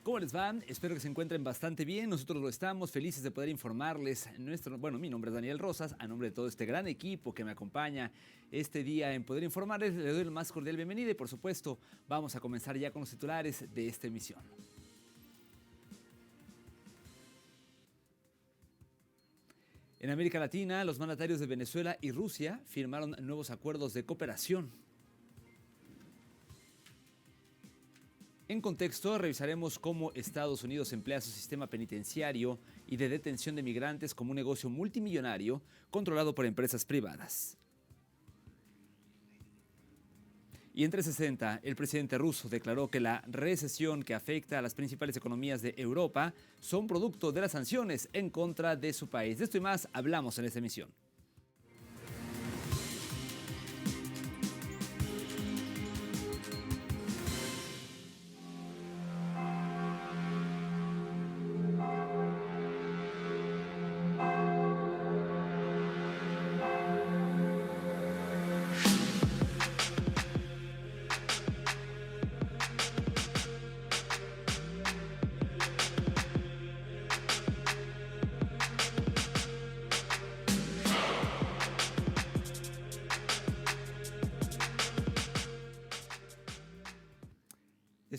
¿Cómo les va? Espero que se encuentren bastante bien. Nosotros lo estamos, felices de poder informarles. Mi nombre es Daniel Rosas, a nombre de todo este gran equipo que me acompaña este día en Poder Informarles, le doy la más cordial bienvenida y por supuesto vamos a comenzar ya con los titulares de esta emisión. En América Latina, los mandatarios de Venezuela y Rusia firmaron nuevos acuerdos de cooperación. En contexto, revisaremos cómo Estados Unidos emplea su sistema penitenciario y de detención de migrantes como un negocio multimillonario controlado por empresas privadas. Y en 360, el presidente ruso declaró que la recesión que afecta a las principales economías de Europa son producto de las sanciones en contra de su país. De esto y más hablamos en esta emisión.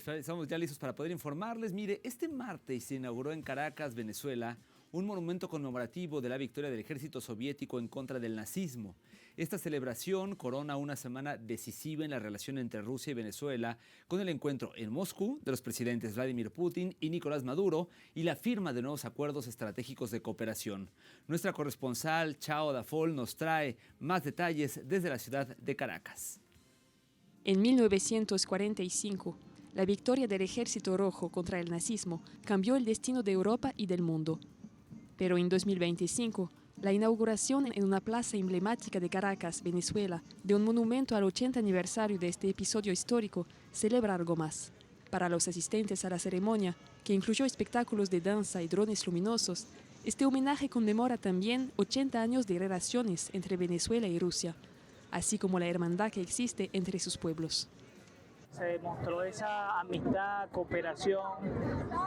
Estamos ya listos para poder informarles. Mire, este martes se inauguró en Caracas, Venezuela, un monumento conmemorativo de la victoria del ejército soviético en contra del nazismo. Esta celebración corona una semana decisiva en la relación entre Rusia y Venezuela, con el encuentro en Moscú de los presidentes Vladimir Putin y Nicolás Maduro y la firma de nuevos acuerdos estratégicos de cooperación. Nuestra corresponsal Chao Dafol nos trae más detalles desde la ciudad de Caracas. En 1945, la victoria del Ejército Rojo contra el nazismo cambió el destino de Europa y del mundo. Pero en 2025, la inauguración en una plaza emblemática de Caracas, Venezuela, de un monumento al 80 aniversario de este episodio histórico, celebra algo más. Para los asistentes a la ceremonia, que incluyó espectáculos de danza y drones luminosos, este homenaje conmemora también 80 años de relaciones entre Venezuela y Rusia, así como la hermandad que existe entre sus pueblos. Se demostró esa amistad, cooperación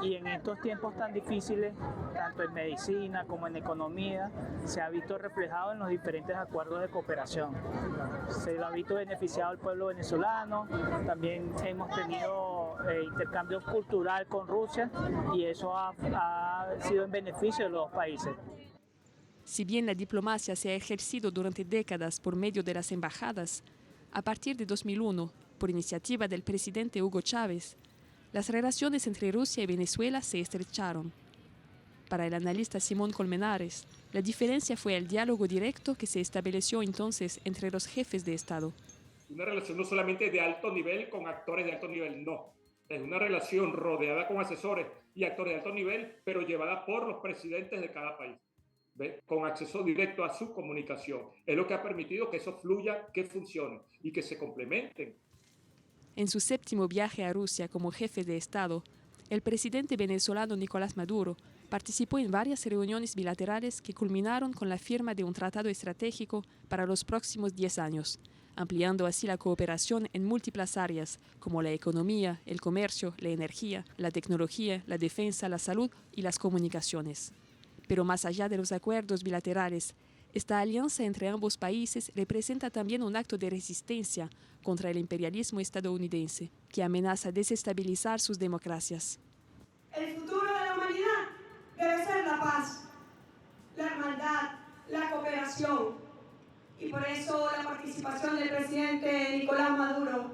y en estos tiempos tan difíciles, tanto en medicina como en economía, se ha visto reflejado en los diferentes acuerdos de cooperación. Se lo ha visto beneficiado al pueblo venezolano, también hemos tenido intercambio cultural con Rusia y eso ha sido en beneficio de los dos países. Si bien la diplomacia se ha ejercido durante décadas por medio de las embajadas, a partir de 2001, por iniciativa del presidente Hugo Chávez, las relaciones entre Rusia y Venezuela se estrecharon. Para el analista Simón Colmenares, la diferencia fue el diálogo directo que se estableció entonces entre los jefes de Estado. Una relación no solamente de alto nivel con actores de alto nivel, no. Es una relación rodeada con asesores y actores de alto nivel, pero llevada por los presidentes de cada país, con acceso directo a su comunicación. Es lo que ha permitido que eso fluya, que funcione y que se complementen. En su séptimo viaje a Rusia como jefe de Estado, el presidente venezolano Nicolás Maduro participó en varias reuniones bilaterales que culminaron con la firma de un tratado estratégico para los próximos 10 años, ampliando así la cooperación en múltiples áreas como la economía, el comercio, la energía, la tecnología, la defensa, la salud y las comunicaciones. Pero más allá de los acuerdos bilaterales, esta alianza entre ambos países representa también un acto de resistencia contra el imperialismo estadounidense, que amenaza desestabilizar sus democracias. El futuro de la humanidad debe ser la paz, la hermandad, la cooperación. Y por eso la participación del presidente Nicolás Maduro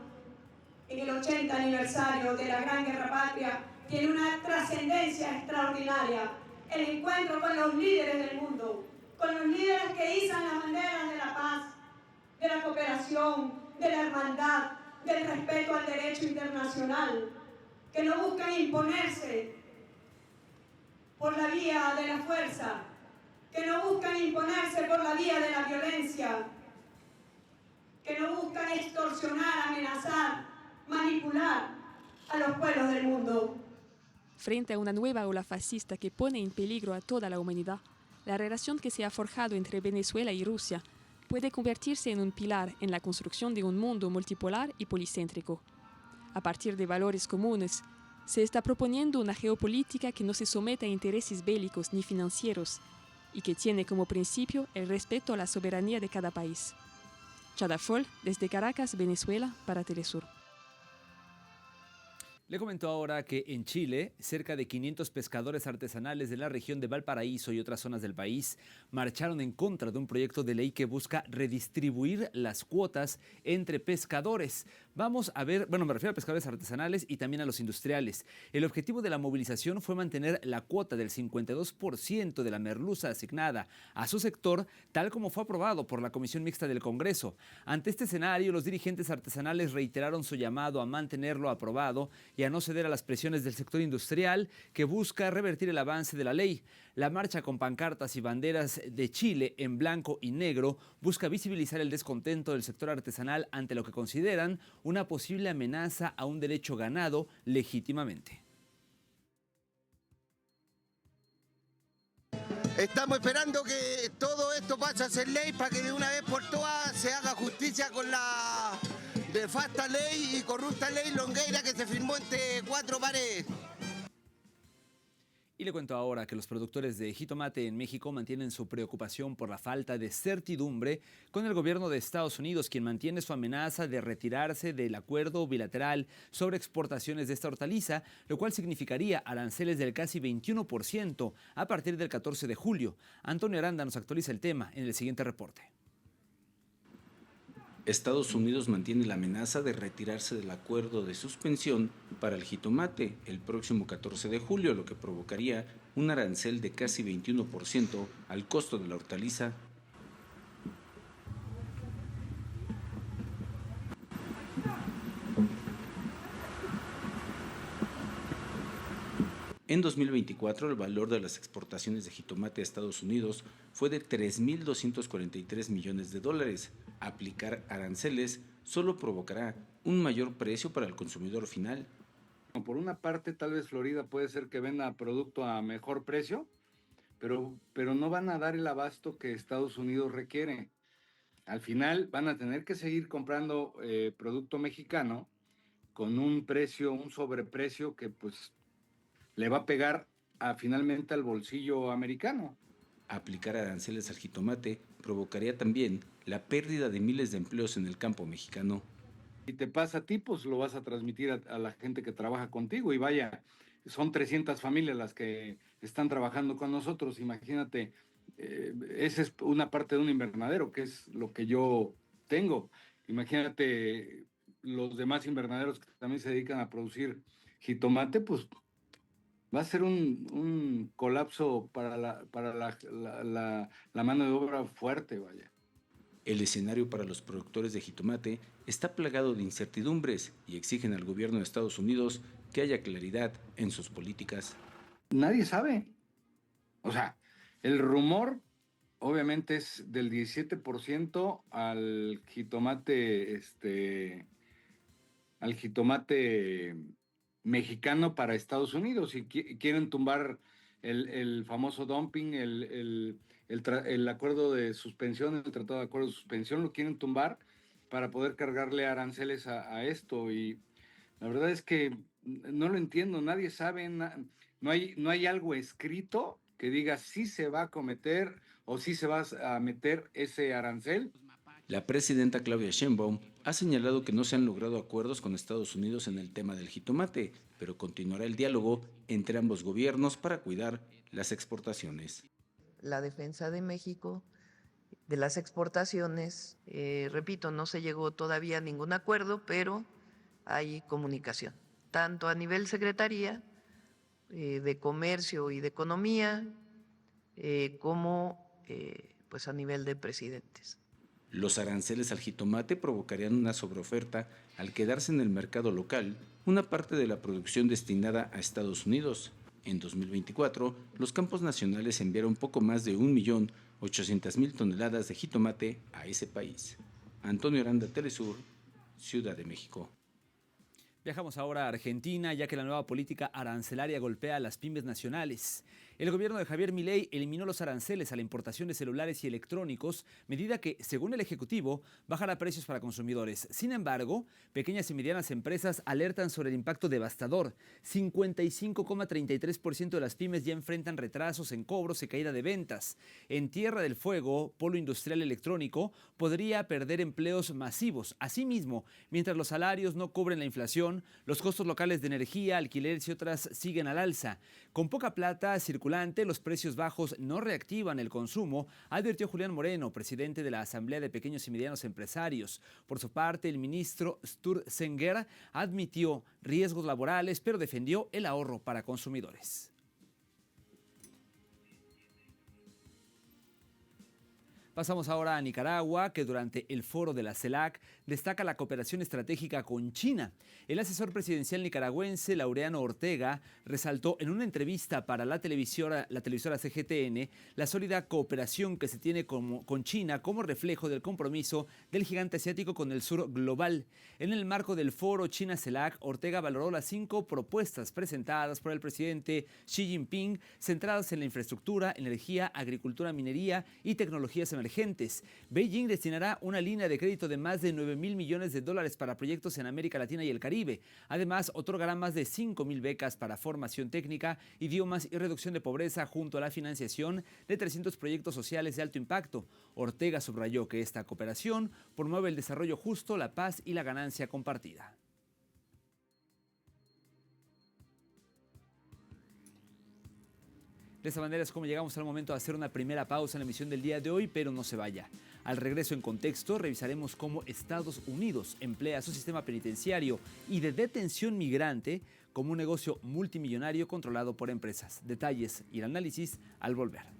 en el 80 aniversario de la Gran Guerra Patria tiene una trascendencia extraordinaria. El encuentro con los líderes del mundo, con los líderes que izan las banderas de la paz, de la cooperación, de la hermandad, del respeto al derecho internacional, que no buscan imponerse por la vía de la fuerza, que no buscan imponerse por la vía de la violencia, que no buscan extorsionar, amenazar, manipular a los pueblos del mundo. Frente a una nueva ola fascista que pone en peligro a toda la humanidad, la relación que se ha forjado entre Venezuela y Rusia puede convertirse en un pilar en la construcción de un mundo multipolar y policéntrico. A partir de valores comunes, Se está proponiendo una geopolítica que no se somete a intereses bélicos ni financieros y que tiene como principio el respeto a la soberanía de cada país. Chada Fol, desde Caracas, Venezuela, para Telesur. Le comentó ahora que en Chile, cerca de 500 pescadores artesanales de la región de Valparaíso y otras zonas del país marcharon en contra de un proyecto de ley que busca redistribuir las cuotas entre pescadores. Vamos a ver, me refiero a pescadores artesanales y también a los industriales. El objetivo de la movilización fue mantener la cuota del 52% de la merluza asignada a su sector, tal como fue aprobado por la Comisión Mixta del Congreso. Ante este escenario, los dirigentes artesanales reiteraron su llamado a mantenerlo aprobado y a no ceder a las presiones del sector industrial que busca revertir el avance de la ley. La marcha con pancartas y banderas de Chile en blanco y negro busca visibilizar el descontento del sector artesanal ante lo que consideran una posible amenaza a un derecho ganado legítimamente. Estamos esperando que todo esto pase a ser ley para que de una vez por todas se haga justicia con la nefasta ley y corrupta ley longueira que se firmó entre cuatro paredes. Y le cuento ahora que los productores de jitomate en México mantienen su preocupación por la falta de certidumbre con el gobierno de Estados Unidos, quien mantiene su amenaza de retirarse del acuerdo bilateral sobre exportaciones de esta hortaliza, lo cual significaría aranceles del casi 21% a partir del 14 de julio. Antonio Aranda nos actualiza el tema en el siguiente reporte. Estados Unidos mantiene la amenaza de retirarse del acuerdo de suspensión para el jitomate el próximo 14 de julio, lo que provocaría un arancel de casi 21% al costo de la hortaliza. En 2024, el valor de las exportaciones de jitomate a Estados Unidos fue de $3.243 millones. Aplicar aranceles solo provocará un mayor precio para el consumidor final. Por una parte, tal vez Florida puede ser que venda producto a mejor precio, pero no van a dar el abasto que Estados Unidos requiere. Al final van a tener que seguir comprando producto mexicano con un precio, un sobreprecio que pues le va a pegar finalmente al bolsillo americano. Aplicar aranceles al jitomate provocaría también la pérdida de miles de empleos en el campo mexicano. Si te pasa a ti, pues lo vas a transmitir a la gente que trabaja contigo. Y vaya, son 300 familias las que están trabajando con nosotros. Imagínate, esa es una parte de un invernadero, que es lo que yo tengo. Imagínate los demás invernaderos que también se dedican a producir jitomate, pues va a ser un colapso para la mano de obra fuerte, vaya. El escenario para los productores de jitomate está plagado de incertidumbres y exigen al gobierno de Estados Unidos que haya claridad en sus políticas. Nadie sabe. O sea, el rumor obviamente es del 17% al jitomate mexicano para Estados Unidos, y quieren tumbar el famoso dumping, el acuerdo de suspensión, el tratado de acuerdo de suspensión, lo quieren tumbar para poder cargarle aranceles a esto. Y la verdad es que no lo entiendo, nadie sabe, no hay algo escrito que diga si se va a cometer o si se va a meter ese arancel. La presidenta Claudia Sheinbaum ha señalado que no se han logrado acuerdos con Estados Unidos en el tema del jitomate, pero continuará el diálogo entre ambos gobiernos para cuidar las exportaciones. La defensa de México de las exportaciones, repito, no se llegó todavía a ningún acuerdo, pero hay comunicación, tanto a nivel Secretaría de Comercio y de Economía, como pues a nivel de presidentes. Los aranceles al jitomate provocarían una sobreoferta al quedarse en el mercado local una parte de la producción destinada a Estados Unidos. En 2024, los campos nacionales enviaron poco más de 1.800.000 toneladas de jitomate a ese país. Antonio Aranda, Telesur, Ciudad de México. Viajamos ahora a Argentina, ya que la nueva política arancelaria golpea a las pymes nacionales. El gobierno de Javier Milei eliminó los aranceles a la importación de celulares y electrónicos, medida que, según el Ejecutivo, bajará precios para consumidores. Sin embargo, pequeñas y medianas empresas alertan sobre el impacto devastador. 55,33% de las pymes ya enfrentan retrasos en cobros y caída de ventas. En Tierra del Fuego, polo industrial electrónico, podría perder empleos masivos. Asimismo, mientras los salarios no cubren la inflación, los costos locales de energía, alquileres y otras siguen al alza. Con poca plata circulante, los precios bajos no reactivan el consumo, advirtió Julián Moreno, presidente de la Asamblea de Pequeños y Medianos Empresarios. Por su parte, el ministro Sturzenegger admitió riesgos laborales, pero defendió el ahorro para consumidores. Pasamos ahora a Nicaragua, que durante el foro de la CELAC destaca la cooperación estratégica con China. El asesor presidencial nicaragüense, Laureano Ortega, resaltó en una entrevista para la televisora CGTN la sólida cooperación que se tiene con China como reflejo del compromiso del gigante asiático con el sur global. En el marco del foro China-CELAC, Ortega valoró las 5 propuestas presentadas por el presidente Xi Jinping, centradas en la infraestructura, energía, agricultura, minería y tecnologías emergentes. Beijing destinará una línea de crédito de más de $9,000 millones para proyectos en América Latina y el Caribe. Además, otorgará más de 5,000 becas para formación técnica, idiomas y reducción de pobreza, junto a la financiación de 300 proyectos sociales de alto impacto. Ortega subrayó que esta cooperación promueve el desarrollo justo, la paz y la ganancia compartida. De esta manera es como llegamos al momento de hacer una primera pausa en la emisión del día de hoy, pero no se vaya. Al regreso en contexto, revisaremos cómo Estados Unidos emplea su sistema penitenciario y de detención migrante como un negocio multimillonario controlado por empresas. Detalles y el análisis al volver.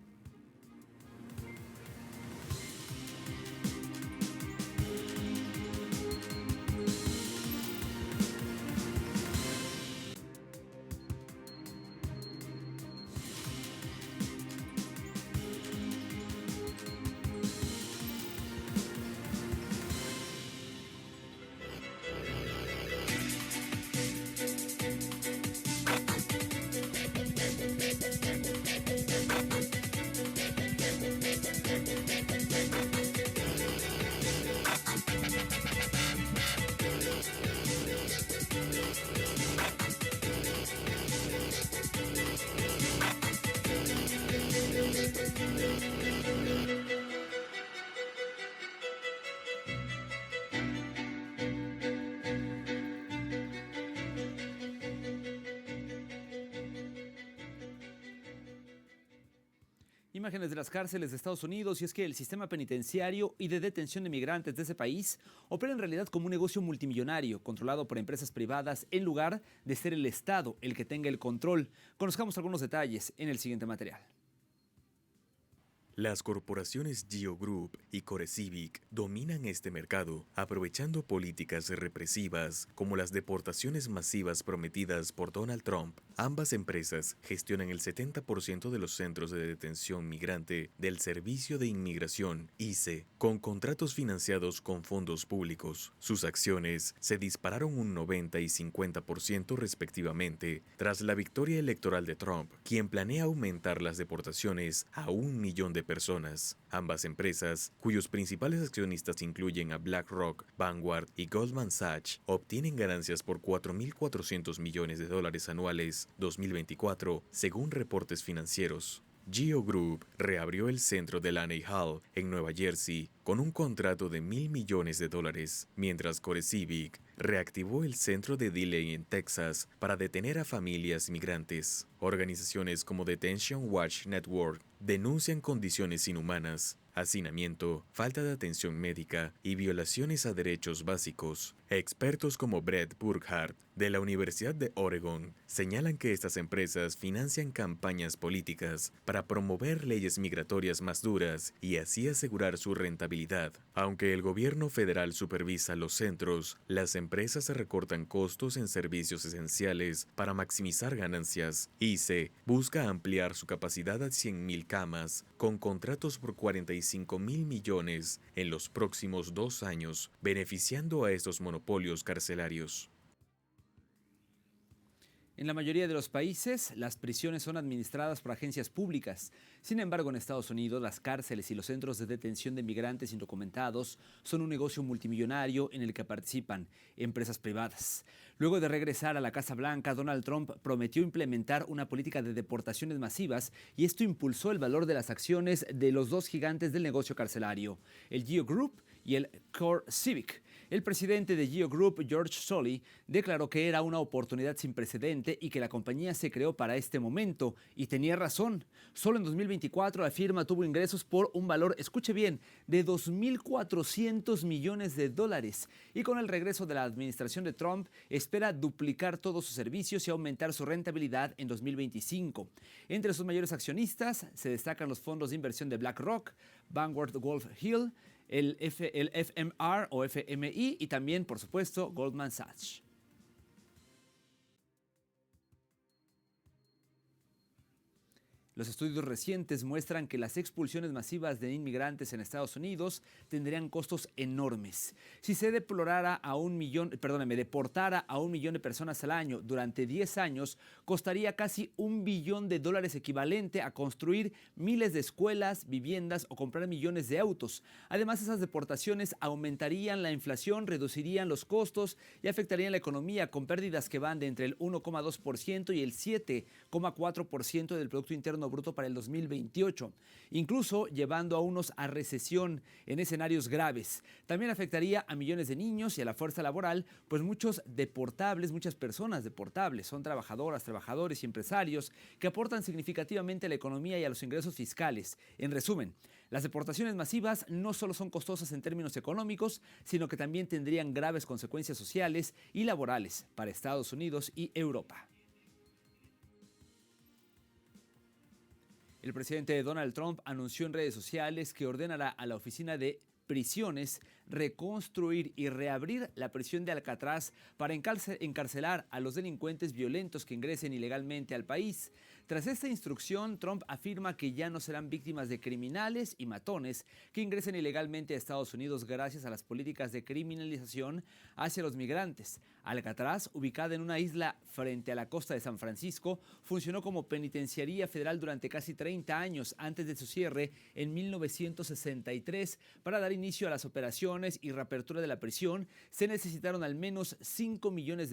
Imágenes de las cárceles de Estados Unidos, y es que el sistema penitenciario y de detención de migrantes de ese país opera en realidad como un negocio multimillonario controlado por empresas privadas en lugar de ser el Estado el que tenga el control. Conozcamos algunos detalles en el siguiente material. Las corporaciones Geo Group y CoreCivic dominan este mercado, aprovechando políticas represivas como las deportaciones masivas prometidas por Donald Trump. Ambas empresas gestionan el 70% de los centros de detención migrante del Servicio de Inmigración, ICE, con contratos financiados con fondos públicos. Sus acciones se dispararon un 90 y 50% respectivamente tras la victoria electoral de Trump, quien planea aumentar las deportaciones a 1 millón de personas. Ambas empresas, cuyos principales accionistas incluyen a BlackRock, Vanguard y Goldman Sachs, obtienen ganancias por $4.400 millones anuales 2024, según reportes financieros. Geo Group reabrió el centro de Laney Hall en Nueva Jersey con un contrato de $1.000 millones, mientras CoreCivic reactivó el centro de Dilley en Texas para detener a familias migrantes. Organizaciones como Detention Watch Network denuncian condiciones inhumanas, hacinamiento, falta de atención médica y violaciones a derechos básicos. Expertos como Brett Burkhardt, de la Universidad de Oregon, señalan que estas empresas financian campañas políticas para promover leyes migratorias más duras y así asegurar su rentabilidad. Aunque el gobierno federal supervisa los centros, las empresas recortan costos en servicios esenciales para maximizar ganancias. ICE busca ampliar su capacidad a 100,000 camas, con contratos por $45,000 millones en los próximos 2 años, beneficiando a estos monopolios carcelarios. En la mayoría de los países, las prisiones son administradas por agencias públicas. Sin embargo, en Estados Unidos, las cárceles y los centros de detención de migrantes indocumentados son un negocio multimillonario en el que participan empresas privadas. Luego de regresar a la Casa Blanca, Donald Trump prometió implementar una política de deportaciones masivas y esto impulsó el valor de las acciones de los dos gigantes del negocio carcelario, el GEO Group y el CoreCivic. El presidente de GEO Group, George Solly, declaró que era una oportunidad sin precedente y que la compañía se creó para este momento. Y tenía razón. Solo en 2024 la firma tuvo ingresos por un valor, escuche bien, de 2.400 millones de dólares. Y con el regreso de la administración de Trump, espera duplicar todos sus servicios y aumentar su rentabilidad en 2025. Entre sus mayores accionistas se destacan los fondos de inversión de BlackRock, Vanguard Wolf Hill, el FMR o FMI y también, por supuesto, Goldman Sachs. Los estudios recientes muestran que las expulsiones masivas de inmigrantes en Estados Unidos tendrían costos enormes. Si se deportara a 1 millón de personas al año durante 10 años, costaría casi $1 billón equivalente a construir miles de escuelas, viviendas o comprar millones de autos. Además, esas deportaciones aumentarían la inflación, reducirían los costos y afectarían la economía con pérdidas que van de entre el 1,2% y el 7,4% del Producto Interno Bruto para el 2028, incluso llevando a unos a recesión en escenarios graves. También afectaría a millones de niños y a la fuerza laboral, pues muchas personas deportables son trabajadoras, trabajadores y empresarios que aportan significativamente a la economía y a los ingresos fiscales. En resumen, las deportaciones masivas no solo son costosas en términos económicos, sino que también tendrían graves consecuencias sociales y laborales para Estados Unidos y Europa. El presidente Donald Trump anunció en redes sociales que ordenará a la Oficina de Prisiones reconstruir y reabrir la prisión de Alcatraz para encarcelar a los delincuentes violentos que ingresen ilegalmente al país. Tras esta instrucción, Trump afirma que ya no serán víctimas de criminales y matones que ingresen ilegalmente a Estados Unidos gracias a las políticas de criminalización hacia los migrantes. Alcatraz, ubicada en una isla frente a la costa de San Francisco, funcionó como penitenciaría federal durante casi 30 años antes de su cierre en 1963. Para dar inicio a las operaciones y reapertura de la prisión, se necesitaron al menos $5 millones,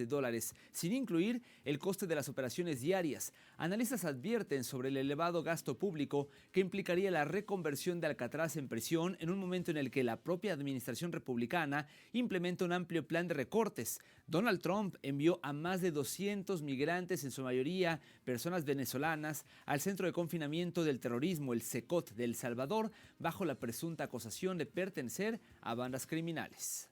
sin incluir el coste de las operaciones diarias. Analistas advierten sobre el elevado gasto público que implicaría la reconversión de Alcatraz en prisión en un momento en el que la propia administración republicana implementa un amplio plan de recortes. Donald Trump envió a más de 200 migrantes, en su mayoría personas venezolanas, al centro de confinamiento del terrorismo, el CECOT de El Salvador, bajo la presunta acusación de pertenecer a bandas criminales.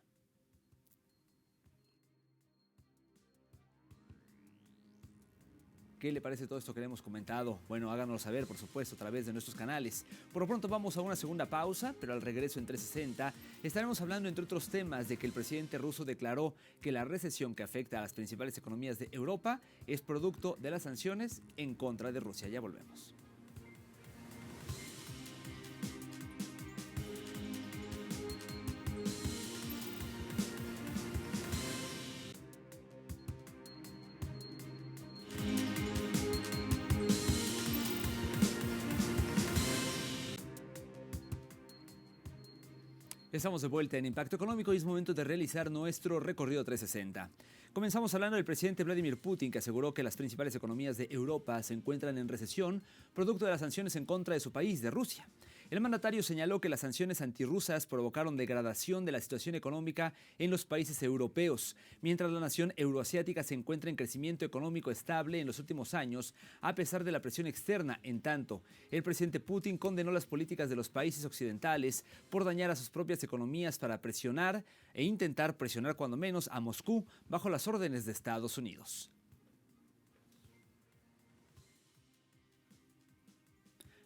¿Qué le parece todo esto que le hemos comentado? Bueno, háganoslo saber, por supuesto, a través de nuestros canales. Por lo pronto vamos a una segunda pausa, pero al regreso en 360 estaremos hablando, entre otros temas, de que el presidente ruso declaró que la recesión que afecta a las principales economías de Europa es producto de las sanciones en contra de Rusia. Ya volvemos. Estamos de vuelta en Impacto Económico y es momento de realizar nuestro recorrido 360. Comenzamos hablando del presidente Vladimir Putin, que aseguró que las principales economías de Europa se encuentran en recesión, producto de las sanciones en contra de su país, de Rusia. El mandatario señaló que las sanciones antirrusas provocaron degradación de la situación económica en los países europeos, mientras la nación euroasiática se encuentra en crecimiento económico estable en los últimos años, a pesar de la presión externa. En tanto, el presidente Putin condenó las políticas de los países occidentales por dañar a sus propias economías para presionar e intentar presionar cuando menos a Moscú bajo las órdenes de Estados Unidos.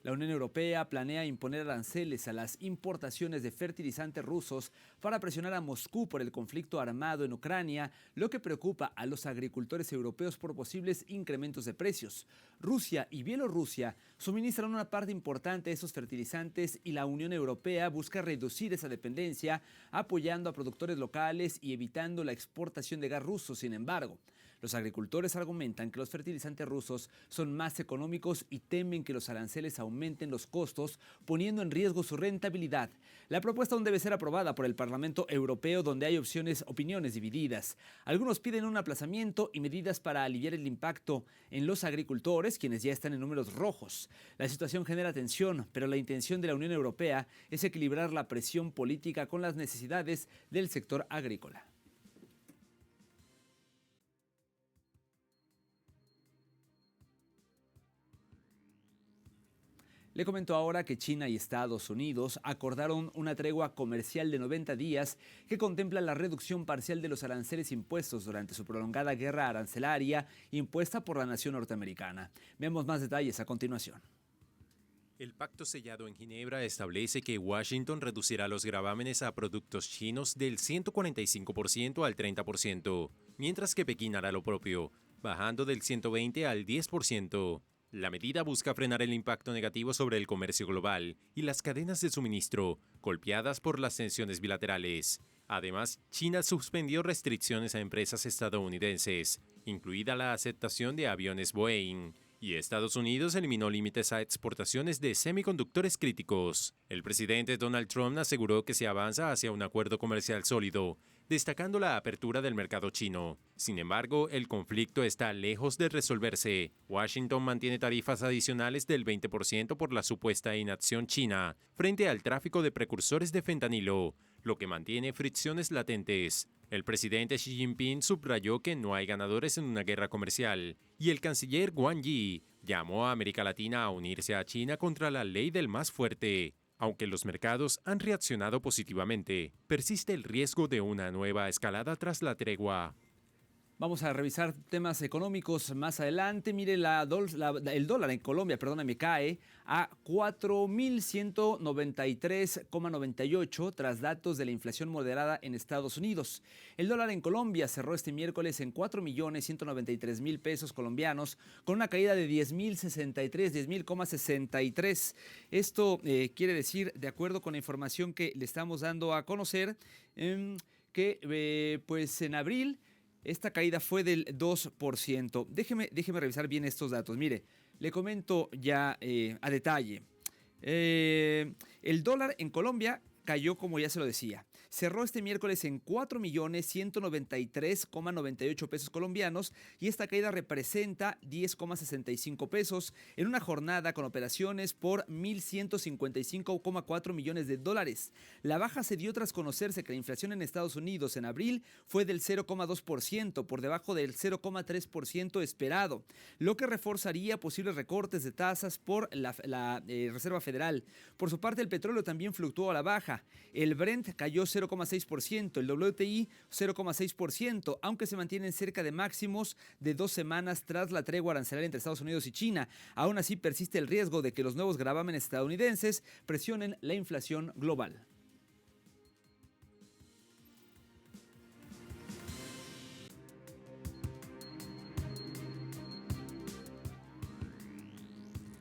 La Unión Europea planea imponer aranceles a las importaciones de fertilizantes rusos para presionar a Moscú por el conflicto armado en Ucrania, lo que preocupa a los agricultores europeos por posibles incrementos de precios. Rusia y Bielorrusia suministran una parte importante de esos fertilizantes y la Unión Europea busca reducir esa dependencia, apoyando a productores locales y evitando la exportación de gas ruso. Sin embargo, Los agricultores argumentan que los fertilizantes rusos son más económicos y temen que los aranceles aumenten los costos, poniendo en riesgo su rentabilidad. La propuesta aún debe ser aprobada por el Parlamento Europeo, donde hay opiniones divididas. Algunos piden un aplazamiento y medidas para aliviar el impacto en los agricultores, quienes ya están en números rojos. La situación genera tensión, pero la intención de la Unión Europea es equilibrar la presión política con las necesidades del sector agrícola. Le comento ahora que China y Estados Unidos acordaron una tregua comercial de 90 días que contempla la reducción parcial de los aranceles impuestos durante su prolongada guerra arancelaria impuesta por la nación norteamericana. Veamos más detalles a continuación. El pacto sellado en Ginebra establece que Washington reducirá los gravámenes a productos chinos del 145% al 30%, mientras que Pekín hará lo propio, bajando del 120% al 10%. La medida busca frenar el impacto negativo sobre el comercio global y las cadenas de suministro, golpeadas por las tensiones bilaterales. Además, China suspendió restricciones a empresas estadounidenses, incluida la aceptación de aviones Boeing, y Estados Unidos eliminó límites a exportaciones de semiconductores críticos. El presidente Donald Trump aseguró que se avanza hacia un acuerdo comercial sólido, destacando la apertura del mercado chino. Sin embargo, el conflicto está lejos de resolverse. Washington mantiene tarifas adicionales del 20% por la supuesta inacción china frente al tráfico de precursores de fentanilo, lo que mantiene fricciones latentes. El presidente Xi Jinping subrayó que no hay ganadores en una guerra comercial, y el canciller Wang Yi llamó a América Latina a unirse a China contra la ley del más fuerte. Aunque los mercados han reaccionado positivamente, persiste el riesgo de una nueva escalada tras la tregua. Vamos a revisar temas económicos más adelante. Mire, el dólar en Colombia, cae a 4.193,98 tras datos de la inflación moderada en Estados Unidos. El dólar en Colombia cerró este miércoles en 4.193.000 pesos colombianos, con una caída de 10.063. Esto quiere decir, de acuerdo con la información que le estamos dando a conocer, que pues en abril esta caída fue del 2%. Déjeme revisar bien estos datos. Mire, le comento ya a detalle. El dólar en Colombia cayó, como ya se lo decía. Cerró este miércoles en 4.193,98 pesos colombianos y esta caída representa 10,65 pesos en una jornada con operaciones por 1.155,4 millones de dólares. La baja se dio tras conocerse que la inflación en Estados Unidos en abril fue del 0,2%, por debajo del 0,3% esperado, lo que reforzaría posibles recortes de tasas por la Reserva Federal. Por su parte, el petróleo también fluctuó a la baja. El Brent cayó 0,6%, el WTI 0,6%, aunque se mantienen cerca de máximos de 2 semanas tras la tregua arancelaria entre Estados Unidos y China. Aún así persiste el riesgo de que los nuevos gravámenes estadounidenses presionen la inflación global.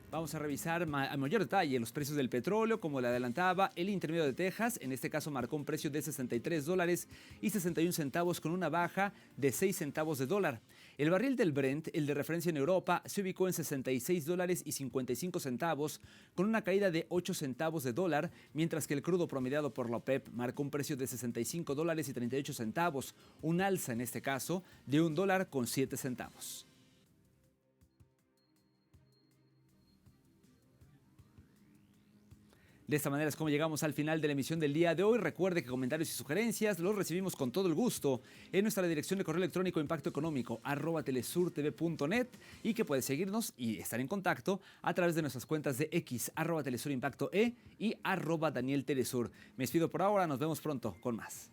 Vamos a revisar a mayor detalle los precios del petróleo. Como le adelantaba, el intermedio de Texas, en este caso marcó un precio de $63.61 con una baja de 6 centavos de dólar. El barril del Brent, el de referencia en Europa, se ubicó en $66.55 con una caída de 8 centavos de dólar, mientras que el crudo promediado por la OPEP marcó un precio de $65.38, un alza en este caso de $1.07. De esta manera es como llegamos al final de la emisión del día de hoy. Recuerde que comentarios y sugerencias los recibimos con todo el gusto en nuestra dirección de correo electrónico impactoeconómico@telesurtv.net y que puede seguirnos y estar en contacto a través de nuestras cuentas de X @telesurimpactoe y @DanielTelesur. Me despido por ahora, nos vemos pronto con más.